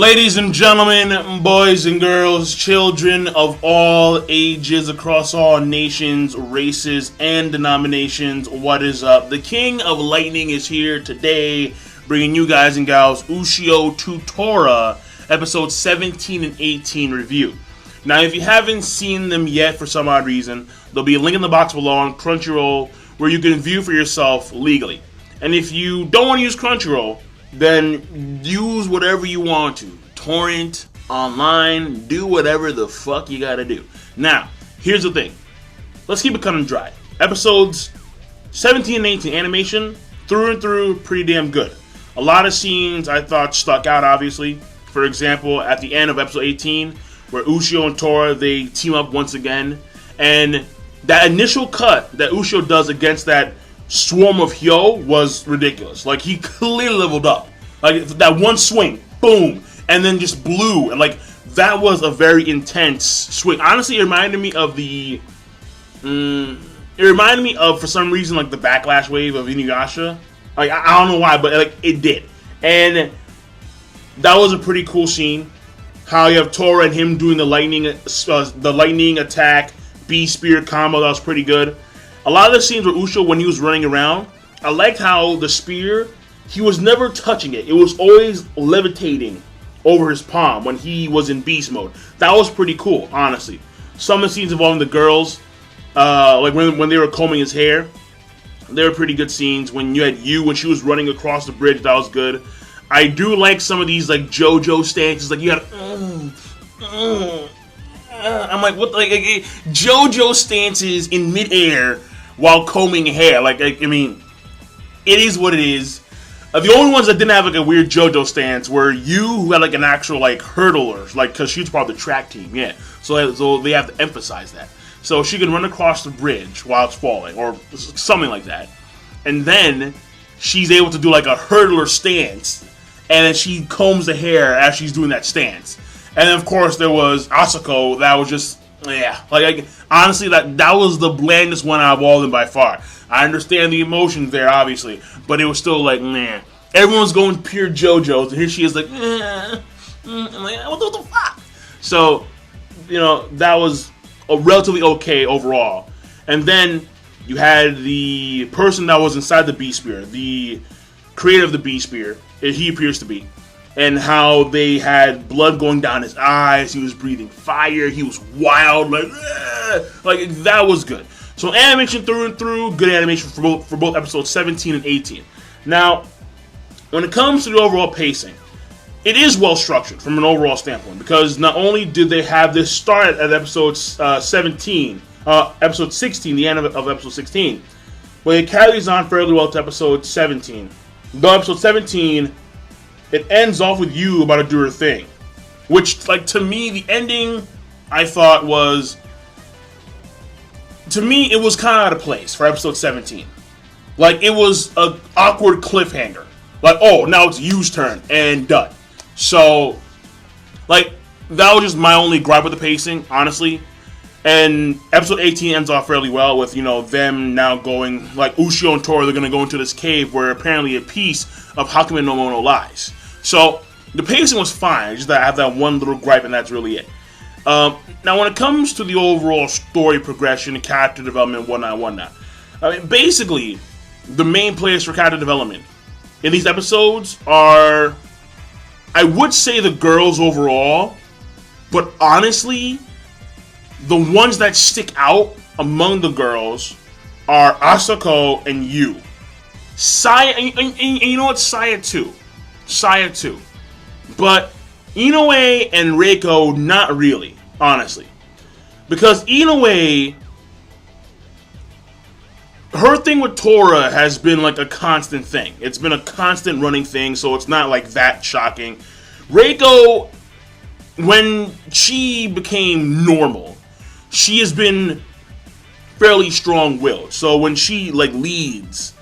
Ladies and gentlemen, boys and girls, children of all ages across all nations, races, and denominations, what is up? The King of Lightning is here today, bringing you guys and gals Ushio to Tora, episode 17 and 18 review. Now, if you haven't seen them yet for some odd reason, there'll be a link in the box below on Crunchyroll where you can view for yourself legally. And if you don't want to use Crunchyroll, then use whatever you want to. Torrent, online, do whatever the fuck you gotta do. Now, here's the thing. Let's keep it cut and dry. Episodes 17 and 18, animation, through and through, pretty damn good. A lot of scenes I thought stuck out, obviously. For example, at the end of episode 18, where Ushio and Tora, they team up once again. And that initial cut that Ushio does against that swarm of Hyo was ridiculous. Like, he clearly leveled up. Like, that one swing, boom, and then just blew. And, like, that was a very intense swing. Honestly, it reminded me of for some reason, like, the backlash wave of Inuyasha. Like, I don't know why, but, like, it did. And that was a pretty cool scene. How you have Tora and him doing the lightning attack, B-Spear combo, that was pretty good. A lot of the scenes with Ushio when he was running around, I liked how the spear, he was never touching it. It was always levitating over his palm when he was in beast mode. That was pretty cool, honestly. Some of the scenes involving the girls, like when they were combing his hair, they were pretty good scenes. When you had when she was running across the bridge, that was good. I do like some of these like JoJo stances, like you got I'm like, what? Like JoJo stances in midair while combing hair. Like, I mean, it is what it is. The only ones that didn't have like a weird JoJo stance were you, who had like an actual like hurdler, like because she was part of the track team, yeah. So they have to emphasize that. So she can run across the bridge while it's falling, or something like that, and then she's able to do like a hurdler stance, and then she combs the hair as she's doing that stance. And then of course there was Asako. That was just like honestly that was the blandest one out of all of them by far. I understand the emotions there, obviously, but it was still like, nah. Everyone's going pure JoJo's, and here she is like, I'm like, what the fuck? So, you know, that was a relatively okay overall. And then you had the person that was inside the Beast Spear, the creator of the Beast Spear, he appears to be, and how they had blood going down his eyes, he was breathing fire, he was wild, like that was good. So animation through and through, good animation for both episodes 17 and 18. Now, when it comes to the overall pacing, it is well structured from an overall standpoint, because not only did they have this start at episode 16, the end of episode 16, but it carries on fairly well to episode 17. Though episode 17, it ends off with you about to do her thing, which, like, to me, the ending I thought was. To me, it was kind of out of place for episode 17. Like, it was an awkward cliffhanger. Like, oh, now it's Yu's turn, and done. So, like, that was just my only gripe with the pacing, honestly. And episode 18 ends off fairly well with, you know, them now going, like, Ushio and Tora, they're going to go into this cave where apparently a piece of Hakumen no Mono lies. So, the pacing was fine, just that I have that one little gripe, and that's really it. Now, when it comes to the overall story progression and character development, whatnot, I mean, basically, the main players for character development in these episodes are, I would say, the girls overall, but honestly, the ones that stick out among the girls are Asako and Yu. Saya, and you know what? Saya too. But Inoue and Reiko, not really, honestly. Because Inoue, her thing with Tora has been like a constant thing. It's been a constant running thing, so it's not like that shocking. Reiko, when she became normal, she has been fairly strong-willed. So when she like leads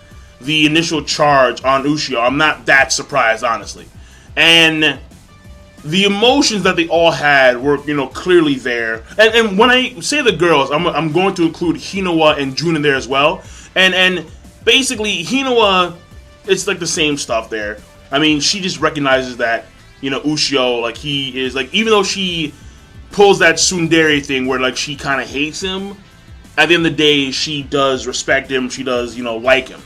the initial charge on Ushio, I'm not that surprised, honestly. And the emotions that they all had were, you know, clearly there. And when I say the girls, I'm going to include Hinowa and Jun in there as well. And basically, Hinowa, it's like the same stuff there. I mean, she just recognizes that Ushio, like, he is, like, even though she pulls that tsundere thing where, like, she kind of hates him, at the end of the day, she does respect him, she does, like him.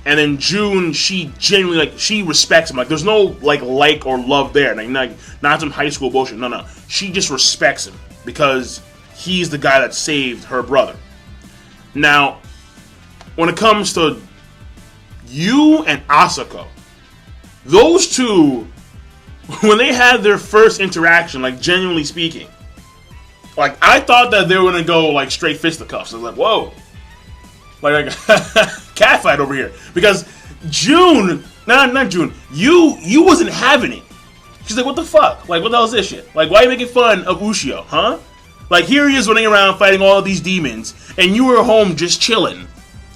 And then June, she genuinely, like, she respects him. Like, there's no, like or love there. Like, not some high school bullshit. No. She just respects him because he's the guy that saved her brother. Now, when it comes to Yu and Asako, those two, when they had their first interaction, like, genuinely speaking, like, I thought that they were going to go, like, straight fisticuffs. I was like, whoa. Like cat fight over here. Because June, not June, you wasn't having it. She's like, what the fuck? Like, what the hell is this shit? Like, why are you making fun of Ushio, huh? Like, here he is running around fighting all of these demons, and you were home just chilling.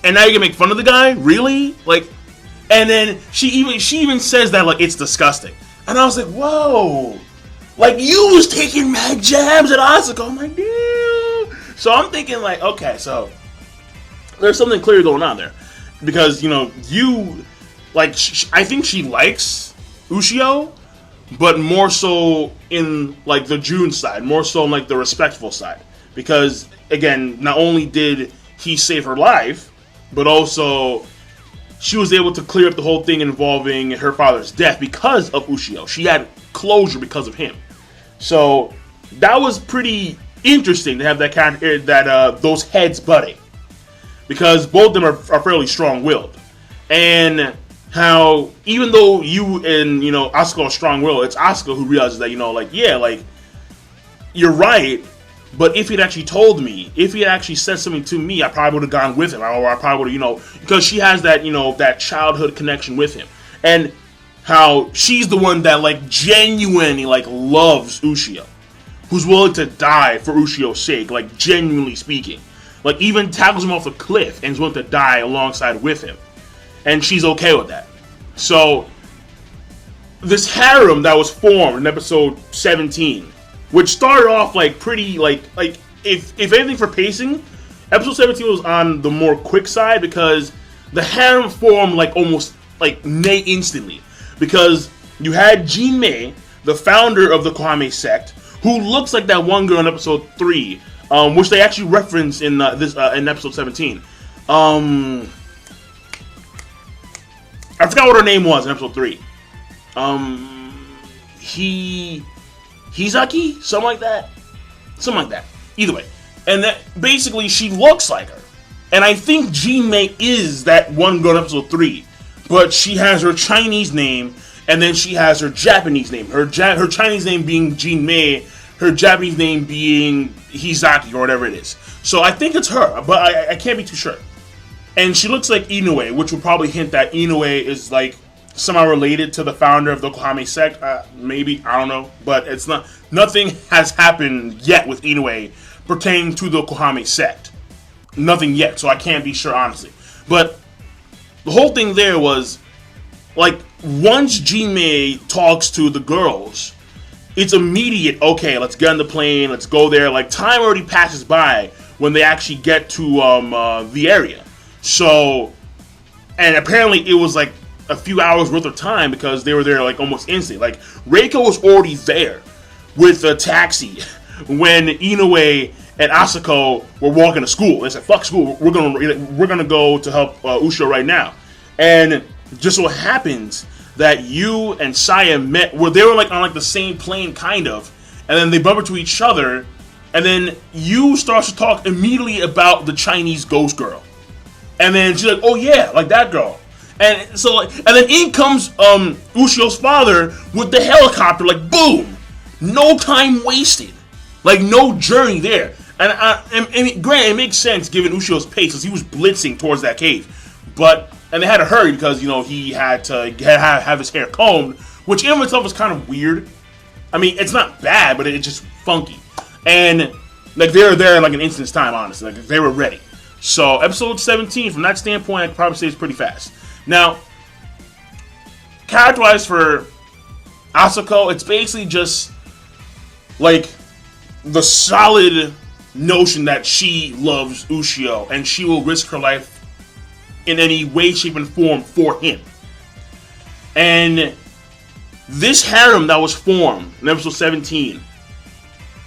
And now you're gonna make fun of the guy? Really? Like, and then she even says that, like, it's disgusting. And I was like, whoa. Like, you was taking mad jabs at Asako. I'm like, damn. So I'm thinking, like, okay, so there's something clear going on there. Because, you, like, I think she likes Ushio, but more so in, like, the June side. More so in, like, the respectful side. Because, again, not only did he save her life, but also she was able to clear up the whole thing involving her father's death because of Ushio. She had closure because of him. So, that was pretty interesting to have those heads butting. Because both of them are fairly strong-willed. And how, even though you and, Asuka are strong-willed, it's Asuka who realizes that, you're right, but if he'd actually told me, if he had actually said something to me, I probably would have gone with him. Or I probably would have, because she has that, that childhood connection with him. And how she's the one that, like, genuinely, like, loves Ushio. Who's willing to die for Ushio's sake, like, genuinely speaking. Like, even tackles him off a cliff and is willing to die alongside with him. And she's okay with that. So, this harem that was formed in episode 17, which started off, like, pretty, like if anything for pacing, episode 17 was on the more quick side because the harem formed, like, almost, like, instantly. Because you had Jinmei, the founder of the Kohamei sect, who looks like that one girl in episode 3, which they actually reference in in episode 17. I forgot what her name was in episode 3. Hizaki? Something like that. Either way. And that basically she looks like her. And I think Jinmei is that one girl in episode 3. But she has her Chinese name, and then she has her Japanese name. Her Chinese name being Jinmei, her Japanese name being Hizaki, or whatever it is. So I think it's her, but I can't be too sure. And she looks like Inoue, which would probably hint that Inoue is, like, somehow related to the founder of the Kohamei sect. Maybe, I don't know. But it's not. Nothing has happened yet with Inoue pertaining to the Kohamei sect. Nothing yet, so I can't be sure, honestly. But the whole thing there was, like, once Jinmei talks to the girls, it's immediate, okay, let's get on the plane, let's go there. Like, time already passes by when they actually get to the area. So, and apparently it was like a few hours worth of time because they were there like almost instantly. Like, Reiko was already there with a taxi when Inoue and Asako were walking to school. They said, fuck school, we're gonna go to help Ushio right now. And just so happens that Yu and Saya met, where they were like on like the same plane kind of, and then they bump into each other, and then Yu starts to talk immediately about the Chinese ghost girl. And then she's like, oh yeah, like that girl. And so, like, and then in comes Ushio's father with the helicopter, like boom, no time wasted, like no journey there. And granted, it makes sense given Ushio's pace, because he was blitzing towards that cave. And they had to hurry because, he had to have his hair combed, which in itself is kind of weird. I mean, it's not bad, but it's just funky. And like they were there in like an instant's time, honestly. Like, they were ready. So episode 17, from that standpoint, I could probably say it's pretty fast. Now, character-wise for Asako, it's basically just like the solid notion that she loves Ushio and she will risk her life in any way, shape, and form for him. And This harem that was formed in episode 17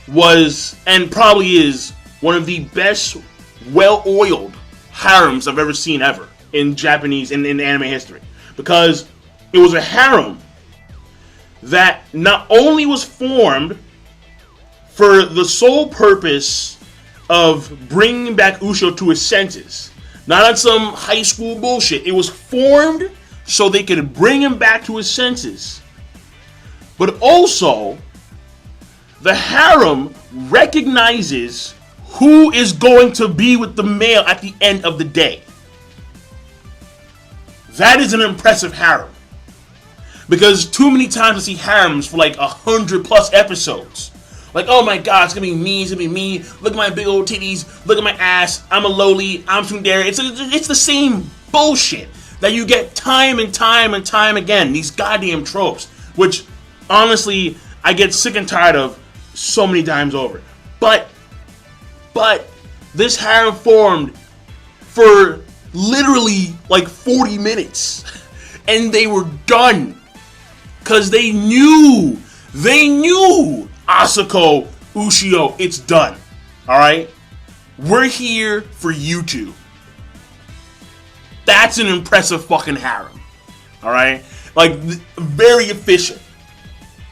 was, and probably is, one of the best well-oiled harems I've ever seen ever in Japanese, in anime history. Because it was a harem that not only was formed for the sole purpose of bringing back Ushio to his senses, not on some high school bullshit. It was formed so they could bring him back to his senses. But also, the harem recognizes who is going to be with the male at the end of the day. That is an impressive harem. Because too many times I see harems for like 100+ episodes. Like, oh my god, it's gonna be me, look at my big old titties, look at my ass, I'm a loli, I'm tsundere. It's the same bullshit that you get time and time and time again, these goddamn tropes, which, honestly, I get sick and tired of so many times over. But, this harem formed for literally like 40 minutes, and they were done, because they knew, Asako, Ushio, it's done. Alright? We're here for you two. That's an impressive fucking harem. Alright? Like, very efficient.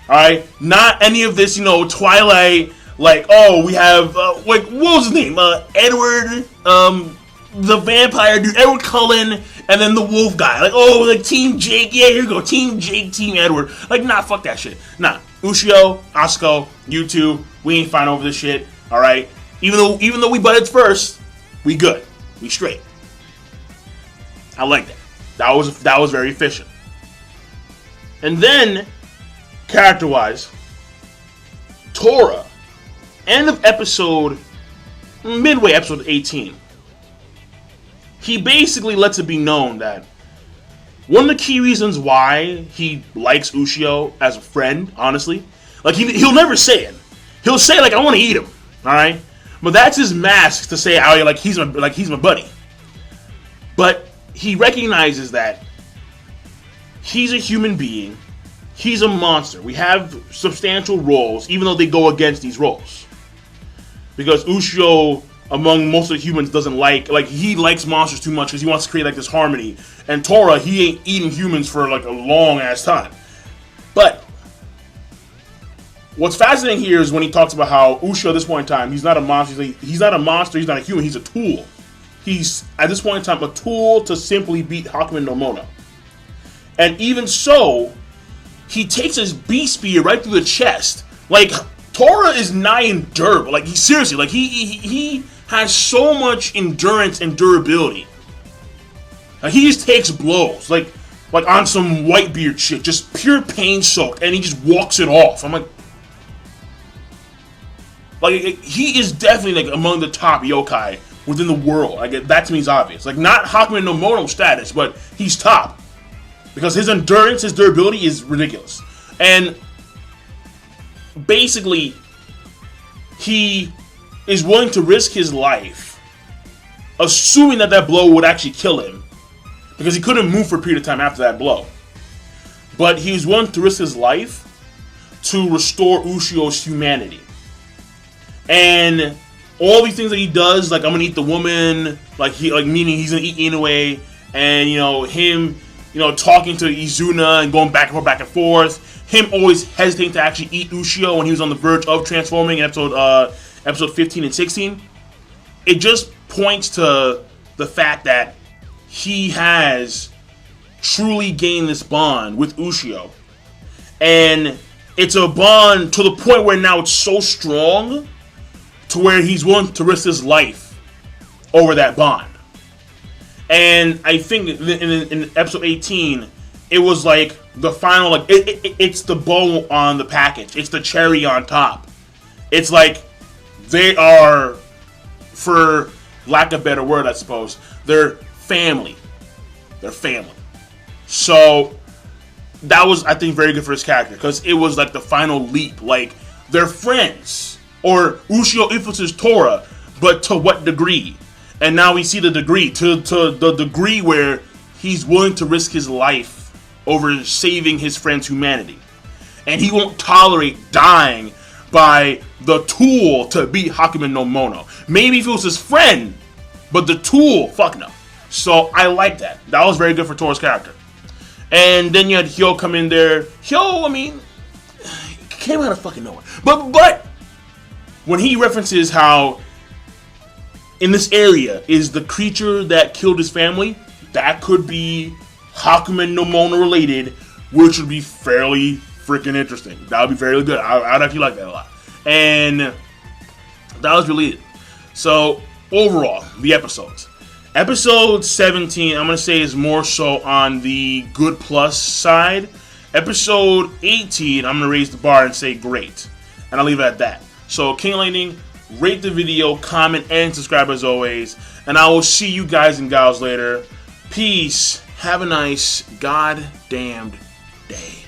Alright? Not any of this, Twilight, like, oh, we have, like, what was his name? Edward, the vampire dude, Edward Cullen, and then the wolf guy. Like, oh, like, Team Jake, yeah, here you go, Team Jake, Team Edward. Like, nah, fuck that shit. Nah. Ushio, Asuko, you two, we ain't fighting over this shit, alright? Even though we butted first, we good. We straight. I like that. That was very efficient. And then, character-wise, Tora, end of midway episode 18, he basically lets it be known that one of the key reasons why he likes Ushio as a friend, honestly, like he'll never say it. He'll say like, I want to eat him, all right? But that's his mask to say, oh, like he's my buddy. But he recognizes that he's a human being. He's a monster. We have substantial roles, even though they go against these roles. Because Ushio, among most of the humans, doesn't like he likes monsters too much because he wants to create like this harmony. And Tora, he ain't eating humans for like a long ass time. But what's fascinating here is when he talks about how Ushio at this point in time, he's not a monster. He's not a monster. He's not a human. He's a tool. He's at this point in time a tool to simply beat Hakumen no Mono. And even so, he takes his beast spear right through the chest. Like, Tora is nigh endurable. Like, he has so much endurance and durability. Like, he just takes blows, like on some Whitebeard shit, just pure pain soaked, and he just walks it off. I'm like he is definitely like among the top yokai within the world. Like, that to me is obvious. Like, not Hakumen no Mono status, but he's top. Because his endurance, his durability is ridiculous. And basically, he is willing to risk his life, assuming that blow would actually kill him, because he couldn't move for a period of time after that blow. But he was willing to risk his life to restore Ushio's humanity. And all these things that he does, like, I'm gonna eat the woman, meaning he's gonna eat Inoue, and him, talking to Izuna and going back and forth, him always hesitating to actually eat Ushio when he was on the verge of transforming in episode 15 and 16. It just points to the fact that he has truly gained this bond with Ushio. And it's a bond to the point where now it's so strong to where he's willing to risk his life over that bond. And I think in episode 18, it was like the final, like, it's the bow on the package. It's the cherry on top. It's like they are, for lack of a better word, I suppose, they're family. They're family. So that was, I think, very good for his character, because it was like the final leap. Like, they're friends. Or Ushio influences Tora, but to what degree? And now we see the degree, to the degree where he's willing to risk his life over saving his friend's humanity. and he won't tolerate dying by the tool to beat Hakumen no Mono. Maybe if it was his friend, but the tool, fuck no. So I like that. That was very good for Tora's character. And then you had Hyo come in there. Hyo, I mean, came out of fucking nowhere. But when he references how in this area is the creature that killed his family, that could be Hakumen no Mono related, which would be fairly freaking interesting. That would be very good. I'd actually like that a lot. And that was really it. So, overall, the episodes. Episode 17, I'm going to say, is more so on the good plus side. Episode 18, I'm going to raise the bar and say great. And I'll leave it at that. So, King Lightning, rate the video, comment, and subscribe as always. And I will see you guys and gals later. Peace. Have a nice goddamned day.